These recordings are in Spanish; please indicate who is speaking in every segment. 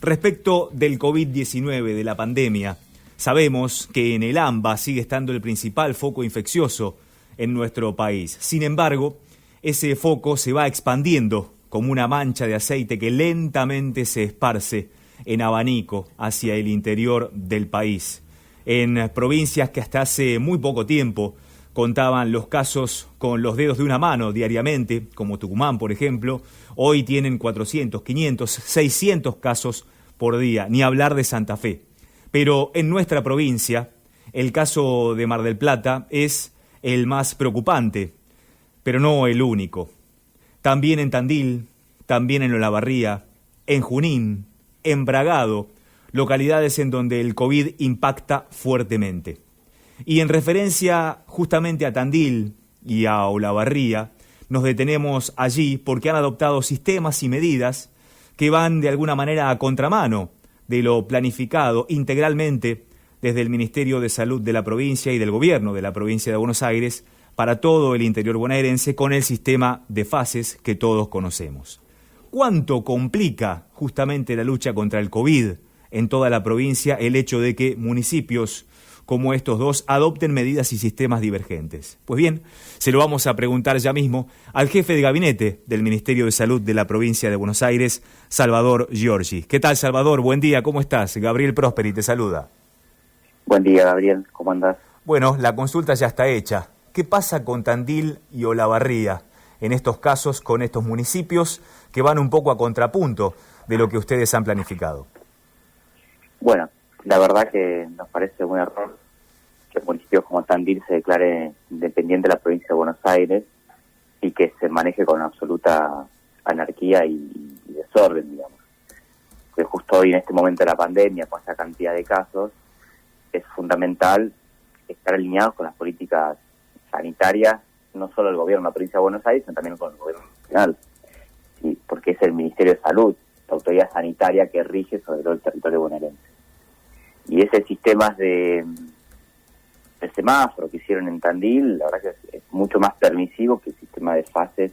Speaker 1: Respecto del COVID-19, de la pandemia, sabemos que en el AMBA sigue estando el principal foco infeccioso en nuestro país. Sin embargo, ese foco se va expandiendo como una mancha de aceite que lentamente se esparce en abanico hacia el interior del país. En provincias que hasta hace muy poco tiempo contaban los casos con los dedos de una mano diariamente, como Tucumán, por ejemplo, hoy tienen 400, 500, 600 casos por día, ni hablar de Santa Fe. Pero en nuestra provincia, el caso de Mar del Plata es el más preocupante, pero no el único. También en Tandil, también en Olavarría, en Junín, en Bragado, localidades en donde el COVID impacta fuertemente. Y en referencia justamente a Tandil y a Olavarría, nos detenemos allí porque han adoptado sistemas y medidas que van de alguna manera a contramano de lo planificado integralmente desde el Ministerio de Salud de la provincia y del Gobierno de la provincia de Buenos Aires para todo el interior bonaerense con el sistema de fases que todos conocemos. ¿Cuánto complica justamente la lucha contra el COVID en toda la provincia el hecho de que municipios como estos dos adopten medidas y sistemas divergentes? Pues bien, se lo vamos a preguntar ya mismo al jefe de gabinete del Ministerio de Salud de la provincia de Buenos Aires, Salvador Giorgi. ¿Qué tal, Salvador? Buen día, ¿cómo estás? Gabriel Prosperi te saluda.
Speaker 2: Buen día, Gabriel, ¿cómo andás?
Speaker 1: Bueno, la consulta ya está hecha. ¿Qué pasa con Tandil y Olavarría en estos casos con estos municipios que van un poco a contrapunto de lo que ustedes han planificado?
Speaker 2: Bueno, la verdad que nos parece un error que municipios como Tandil se declare independiente de la provincia de Buenos Aires y que se maneje con absoluta anarquía y desorden, digamos. Que justo hoy en este momento de la pandemia, con esta cantidad de casos, es fundamental estar alineados con las políticas sanitarias, no solo del gobierno de la provincia de Buenos Aires, sino también con el gobierno nacional, ¿sí? Porque es el Ministerio de Salud, la autoridad sanitaria que rige sobre todo el territorio bonaerense. Y ese sistema de semáforo que hicieron en Tandil, la verdad que es mucho más permisivo que el sistema de fases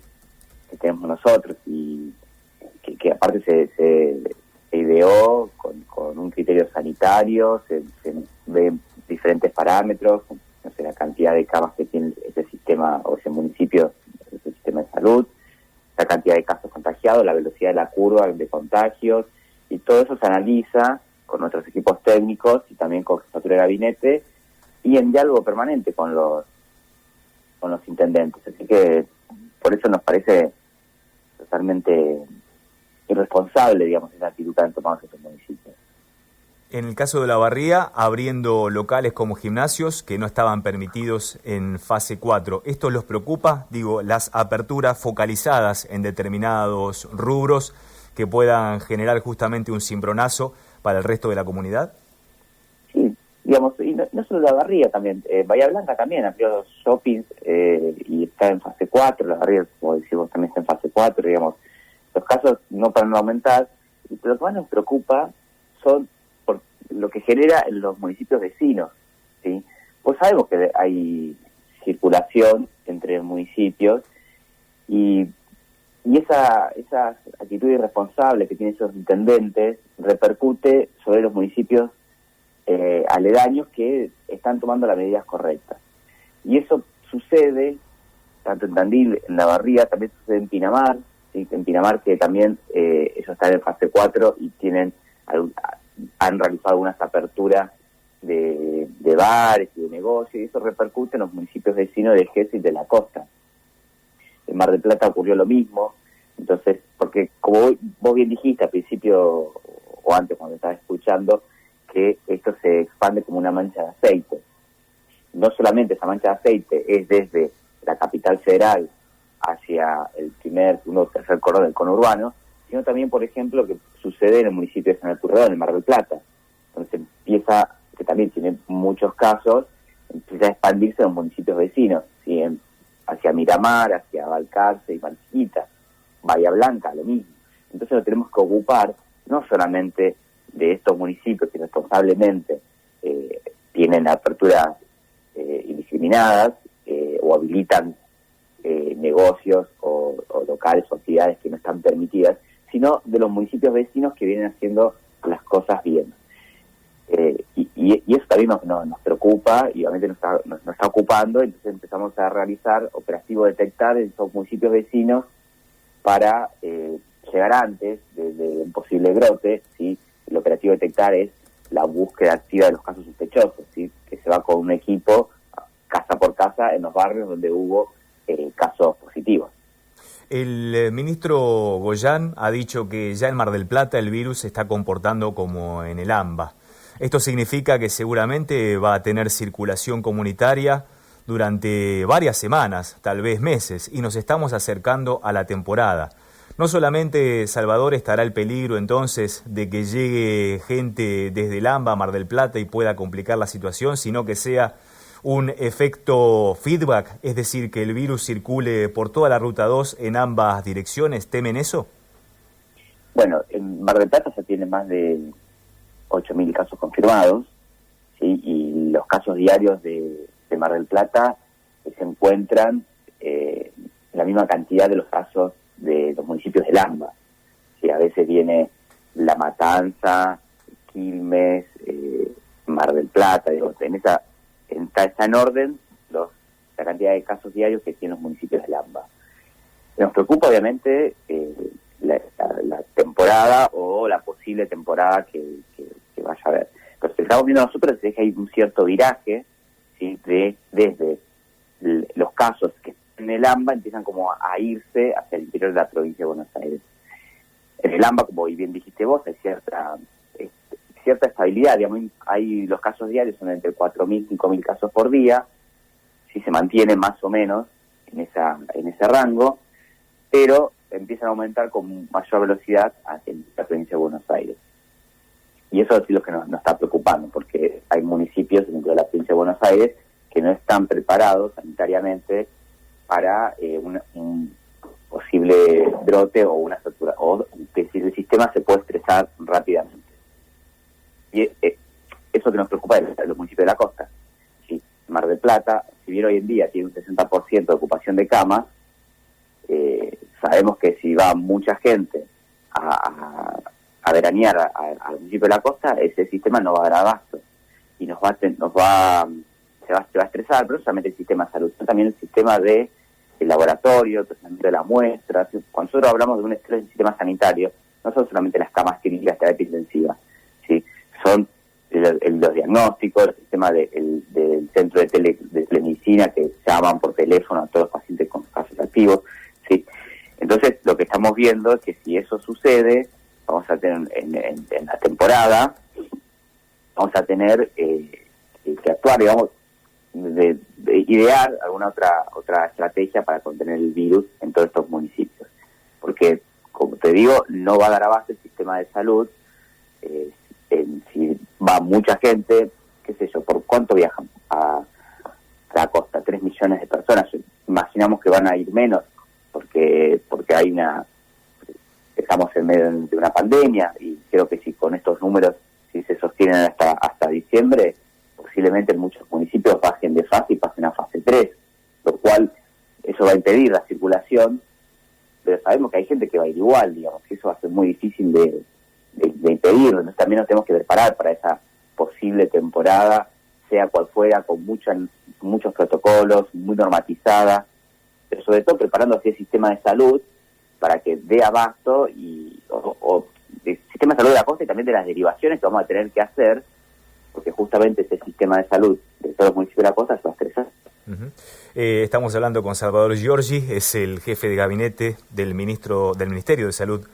Speaker 2: que tenemos nosotros, y que aparte se ideó con un criterio sanitario, se ven diferentes parámetros, no sé, la cantidad de camas que tiene ese sistema o ese municipio, ese sistema de salud, la cantidad de casos contagiados, la velocidad de la curva de contagios, y todo eso se analiza con nuestros equipos técnicos y también con jefatura de gabinete y en diálogo permanente con los intendentes. Así que por eso nos parece totalmente irresponsable, digamos, esa actitud que han tomado estos municipios.
Speaker 1: En el caso de Olavarría, abriendo locales como gimnasios que no estaban permitidos en fase 4. ¿Esto los preocupa? Digo, las aperturas focalizadas en determinados rubros que puedan generar justamente un cimbronazo para el resto de la comunidad.
Speaker 2: Sí, digamos, y no solo Olavarría también, Bahía Blanca también abrió shoppings y está en fase 4, Olavarría, como decimos, también está en fase 4, digamos. Los casos no paran de aumentar, pero lo que más nos preocupa son por lo que genera en los municipios vecinos, ¿sí? Pues sabemos que hay circulación entre municipios y esa actitud irresponsable que tienen esos intendentes repercute sobre los municipios aledaños que están tomando las medidas correctas. Y eso sucede tanto en Tandil, en Olavarría, también sucede en Pinamar, ¿sí? En Pinamar, que también ellos están en fase 4 y han realizado algunas aperturas de bares y de negocios, y eso repercute en los municipios vecinos de Gesell y de la costa. En Mar del Plata ocurrió lo mismo. Entonces, porque como vos bien dijiste al principio o antes cuando estabas escuchando, que esto se expande como una mancha de aceite. No solamente esa mancha de aceite es desde la capital federal hacia el primer, segundo, tercer cordón del conurbano, sino también, por ejemplo, que sucede en el municipio de General Pueyrredón, en Mar del Plata. Entonces empieza, que también tiene muchos casos, empieza a expandirse en los municipios vecinos, ¿sí? Hacia Miramar, hacia Balcarce y Malchiquita, Bahía Blanca, lo mismo. Entonces nos tenemos que ocupar no solamente de estos municipios que responsablemente tienen aperturas indiscriminadas o habilitan negocios o locales o actividades que no están permitidas, sino de los municipios vecinos que vienen haciendo cosas bien. Y eso también nos preocupa y obviamente nos está ocupando. Entonces empezamos a realizar operativo detectar en esos municipios vecinos para llegar antes de un posible brote, ¿sí? El operativo detectar es la búsqueda activa de los casos sospechosos, ¿sí? Que se va con un equipo casa por casa en los barrios donde hubo casos positivos.
Speaker 1: El ministro Goyán ha dicho que ya en Mar del Plata el virus se está comportando como en el AMBA. Esto significa que seguramente va a tener circulación comunitaria durante varias semanas, tal vez meses, y nos estamos acercando a la temporada. No solamente, Salvador, estará el peligro entonces de que llegue gente desde el AMBA a Mar del Plata y pueda complicar la situación, sino que sea un efecto feedback, es decir, que el virus circule por toda la Ruta 2 en ambas direcciones. ¿Temen eso?
Speaker 2: Bueno, en Mar del Plata se tiene más de 8.000 casos confirmados, ¿sí? Y los casos diarios de Mar del Plata se encuentran en la misma cantidad de los casos de los municipios del AMBA. ¿Sí? A veces viene La Matanza, Quilmes, Mar del Plata, digo, está en orden la cantidad de casos diarios que tienen los municipios del AMBA. Nos preocupa obviamente la temporada o la posible temporada que vaya a haber. Pero lo que estamos viendo nosotros es que hay un cierto viraje, ¿sí? Desde los casos que están en el AMBA empiezan como a irse hacia el interior de la provincia de Buenos Aires. En el AMBA, como bien dijiste vos, hay cierta estabilidad, digamos, hay los casos diarios son entre 4.000 y 5.000 casos por día, si se mantiene más o menos en ese rango, pero empiezan a aumentar con mayor velocidad en la provincia de Buenos Aires. Y eso es lo que nos está preocupando, porque hay municipios dentro de la provincia de Buenos Aires que no están preparados sanitariamente para un posible brote o una satura, o que si el sistema se puede estresar rápidamente. Y eso que nos preocupa es los municipios de la costa. Sí, Mar del Plata, si bien hoy en día tiene un 60% de ocupación de camas, sabemos que si va mucha gente a veranear al municipio de la costa, ese sistema no va a dar abasto y se va a estresar, pero no solamente el sistema de salud, sino también el sistema de el laboratorio, el tratamiento de la muestra. Cuando nosotros hablamos de un estrés del sistema sanitario, no son solamente las camas clínicas, terapia intensiva, ¿sí? Son los diagnósticos, el sistema del centro de telemedicina que llaman por teléfono a todos los pacientes con casos activos, ¿sí? Entonces, lo que estamos viendo es que si eso sucede, vamos a tener en la temporada, vamos a tener que actuar, digamos, de idear alguna otra estrategia para contener el virus en todos estos municipios. Porque, como te digo, no va a dar abasto el sistema de salud. Si va mucha gente, qué sé yo, ¿por cuánto viajan a la costa? 3 millones de personas. Imaginamos que van a ir menos, porque estamos en medio de una pandemia, y creo que si con estos números, si se sostienen hasta diciembre, posiblemente en muchos municipios bajen de fase y pasen a fase 3, lo cual eso va a impedir la circulación, pero sabemos que hay gente que va a ir igual, digamos, que eso va a ser muy difícil de impedirlo. Entonces también nos tenemos que preparar para esa posible temporada, sea cual fuera, con muchos protocolos, muy normatizada, pero sobre todo preparando así el sistema de salud para que dé abasto o el sistema de salud de la costa y también de las derivaciones que vamos a tener que hacer, porque justamente ese sistema de salud de todos los municipios de la costa se va a estresar.
Speaker 1: Estamos hablando con Salvador Giorgi, es el jefe de gabinete del Ministerio de Salud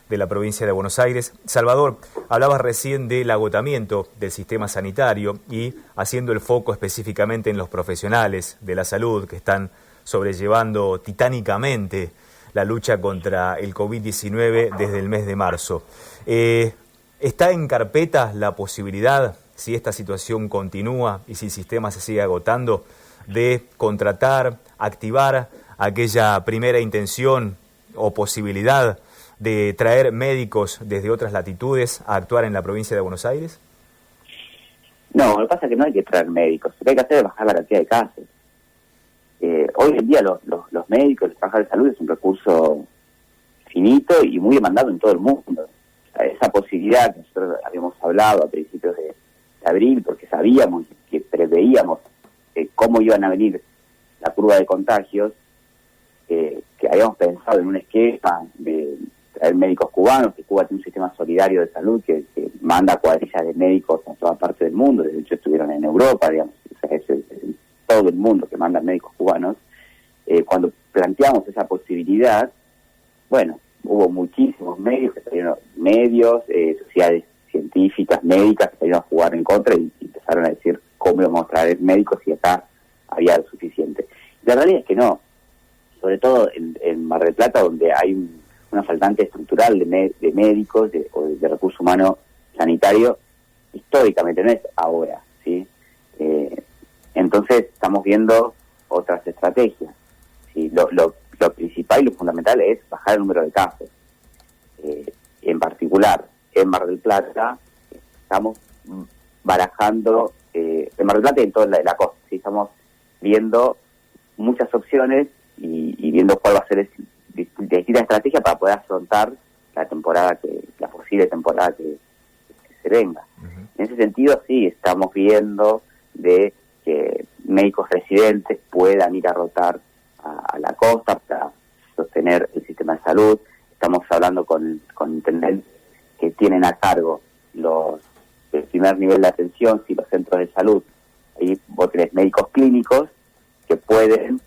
Speaker 1: de la provincia de Buenos Aires. Salvador, hablabas recién del agotamiento del sistema sanitario y haciendo el foco específicamente en los profesionales de la salud que están sobrellevando titánicamente la lucha contra el COVID-19 desde el mes de marzo. ¿Está en carpeta la posibilidad, si esta situación continúa y si el sistema se sigue agotando, de contratar, activar aquella primera intención o posibilidad de traer médicos desde otras latitudes a actuar en la provincia de Buenos Aires?
Speaker 2: No, lo que pasa es que no hay que traer médicos, lo que hay que hacer es bajar la cantidad de casos. Hoy en día los médicos, los trabajadores de salud es un recurso finito y muy demandado en todo el mundo. esa posibilidad que nosotros habíamos hablado a principios de abril, porque sabíamos que preveíamos cómo iban a venir la curva de contagios, que habíamos pensado en un esquema de traer médicos cubanos, que Cuba tiene un sistema solidario de salud que manda cuadrillas de médicos a toda parte del mundo. De hecho estuvieron en Europa, digamos, o sea, es todo el mundo que manda médicos cubanos. Cuando planteamos esa posibilidad, bueno, hubo muchísimos medios que salieron, sociedades científicas, médicas, que salieron a jugar en contra y empezaron a decir cómo íbamos a traer médicos y acá había lo suficiente. La realidad es que no, sobre todo en Mar del Plata, donde hay una faltante estructural de médicos o de recurso humano sanitario, históricamente, no es ahora, ¿sí? Entonces estamos viendo otras estrategias, ¿sí? Lo principal y lo fundamental es bajar el número de casos. En particular, en Mar del Plata, estamos barajando, en Mar del Plata y en toda la costa, ¿sí? Estamos viendo muchas opciones y viendo cuál va a ser distinta estrategia para poder afrontar la posible temporada que se venga. Uh-huh. En ese sentido, sí, estamos viendo de que médicos residentes puedan ir a rotar a la costa para sostener el sistema de salud. Estamos hablando con intendentes que tienen a cargo el primer nivel de atención, y los centros de salud. Ahí vos tenés médicos clínicos que pueden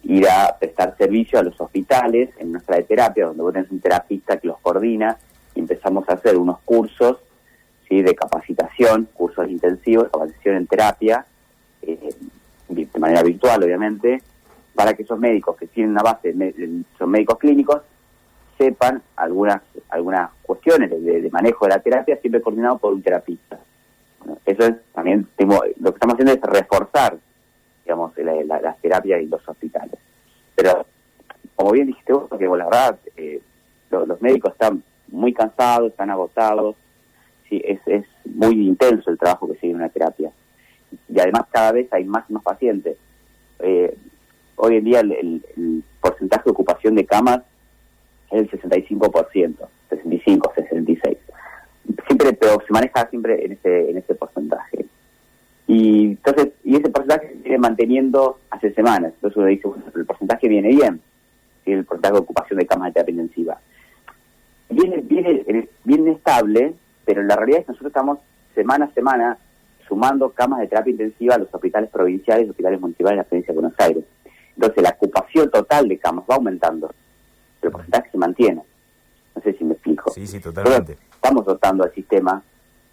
Speaker 2: ir a prestar servicio a los hospitales en una sala de terapia, donde vos tenés un terapista que los coordina, y empezamos a hacer unos cursos, ¿sí?, de capacitación, cursos intensivos, capacitación en terapia, de manera virtual, obviamente, para que esos médicos que tienen una base, son médicos clínicos, sepan algunas cuestiones de manejo de la terapia, siempre coordinado por un terapista. Bueno, eso es también, lo que estamos haciendo es reforzar, digamos, las terapias y los hospitales. Pero, como bien dijiste vos, porque la verdad, los médicos están muy cansados, están agotados, sí, es muy intenso el trabajo que sigue en una terapia. Y además cada vez hay más y más pacientes. Hoy en día el porcentaje de ocupación de camas es el 65%, 65, 66. Siempre, pero se maneja siempre en ese porcentaje. Y entonces, ese porcentaje se sigue manteniendo hace semanas. Entonces uno dice, bueno, el porcentaje viene bien, ¿sí?, el porcentaje de ocupación de camas de terapia intensiva. Viene estable, pero la realidad es que nosotros estamos semana a semana sumando camas de terapia intensiva a los hospitales provinciales y hospitales municipales de la provincia de Buenos Aires. Entonces la ocupación total de camas va aumentando, pero el porcentaje se mantiene. No sé si me explico.
Speaker 1: Sí, totalmente.
Speaker 2: Entonces, estamos dotando al sistema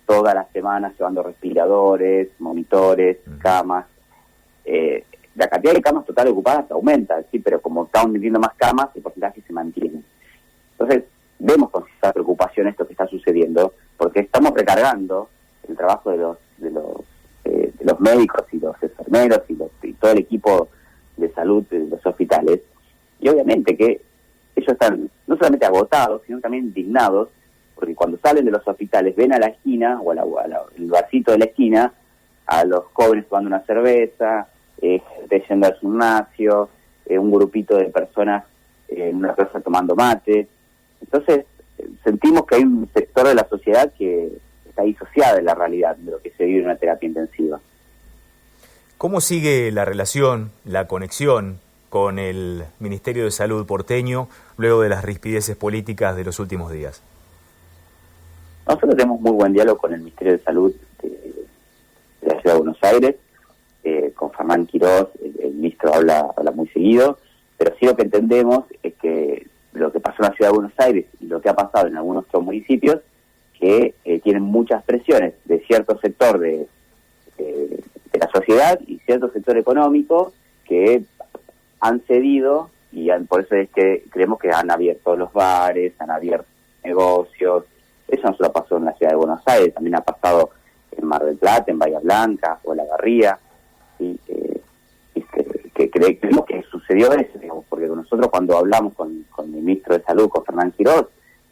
Speaker 2: todas las semanas, llevando respiradores, monitores, camas. La cantidad de camas total ocupadas aumenta, sí, pero como estamos metiendo más camas, el porcentaje se mantiene. Entonces, vemos con cierta preocupación esto que está sucediendo, porque estamos recargando el trabajo de los médicos y los enfermeros y todo el equipo de salud de los hospitales, y obviamente que ellos están no solamente agotados, sino también indignados, porque cuando salen de los hospitales ven a la esquina, o el barcito de la esquina, a los jóvenes tomando una cerveza, gente yendo al gimnasio, un grupito de personas en una casa tomando mate. Entonces, sentimos que hay un sector de la sociedad que está disociada de la realidad de lo que se vive en una terapia intensiva.
Speaker 1: ¿Cómo sigue la relación, la conexión con el Ministerio de Salud porteño luego de las rispideces políticas de los últimos días?
Speaker 2: Nosotros tenemos muy buen diálogo con el Ministerio de Salud de la Ciudad de Buenos Aires, con Fernán Quirós, el ministro habla muy seguido, pero sí lo que entendemos es que lo que pasó en la Ciudad de Buenos Aires y lo que ha pasado en algunos otros municipios, que tienen muchas presiones de cierto sector de la sociedad y cierto sector económico que han cedido, y por eso es que creemos que han abierto los bares, han abierto negocios. Eso no solo pasó en la Ciudad de Buenos Aires, también ha pasado en Mar del Plata, en Bahía Blanca o en La Garría, ¿sí? Que creemos que sucedió eso, digamos, porque nosotros cuando hablamos con el ministro de Salud, con Fernán Quirós,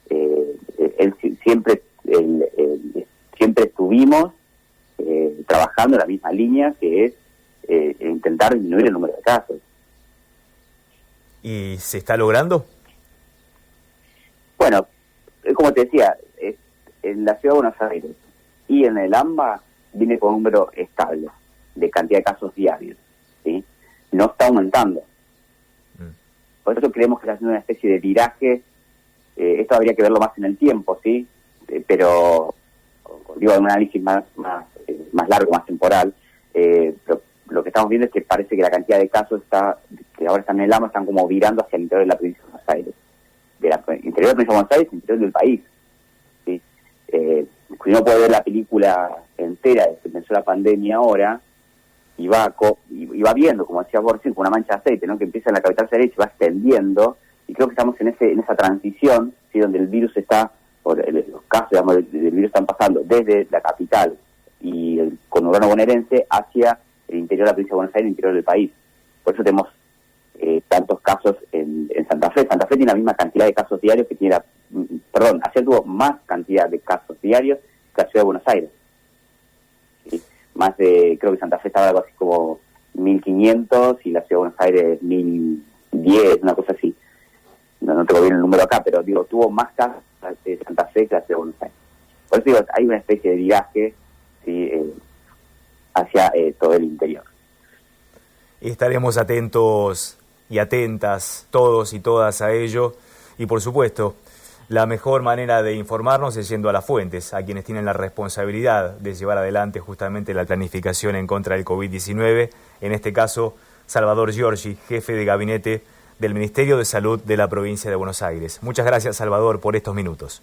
Speaker 2: él siempre estuvimos trabajando en la misma línea, que es intentar disminuir el número de casos.
Speaker 1: ¿Y se está logrando?
Speaker 2: Bueno, como te decía, en la ciudad de Buenos Aires y en el AMBA viene con un número estable de cantidad de casos diarios, ¿sí? No está aumentando. Por eso creemos que está haciendo una especie de viraje. Esto habría que verlo más en el tiempo, ¿sí? Pero, digo, en un análisis más largo, más temporal, pero lo que estamos viendo es que parece que la cantidad de casos que ahora están en el AMBA están como virando hacia el interior de la provincia de Buenos Aires. Interior de la provincia de Buenos Aires, interior del país, ¿sí? Si uno puede ver la película entera de que empezó la pandemia ahora, y va viendo, como decía Borges, con una mancha de aceite, ¿no? Que empieza en la capital derecha y va extendiendo, y creo que estamos en esa transición, ¿sí? Donde el virus los casos, digamos, del virus están pasando desde la capital y el conurbano bonaerense hacia el interior de la provincia de Buenos Aires, el interior del país. Por eso tenemos tantos casos en Santa Fe. Santa Fe tiene la misma cantidad de casos diarios que tiene ayer tuvo más cantidad de casos diarios que la ciudad de Buenos Aires. ¿Sí? Creo que Santa Fe estaba algo así como 1.500 y la ciudad de Buenos Aires 1.010, una cosa así. No tengo bien el número acá, pero digo, tuvo más casos de Santa Fe que la ciudad de Buenos Aires. Por eso digo, hay una especie de viraje, ¿sí? Hacia todo el interior.
Speaker 1: Estaremos atentos y atentas todos y todas a ello. Y por supuesto, la mejor manera de informarnos es yendo a las fuentes, a quienes tienen la responsabilidad de llevar adelante justamente la planificación en contra del COVID-19. En este caso, Salvador Giorgi, jefe de gabinete del Ministerio de Salud de la provincia de Buenos Aires. Muchas gracias, Salvador, por estos minutos.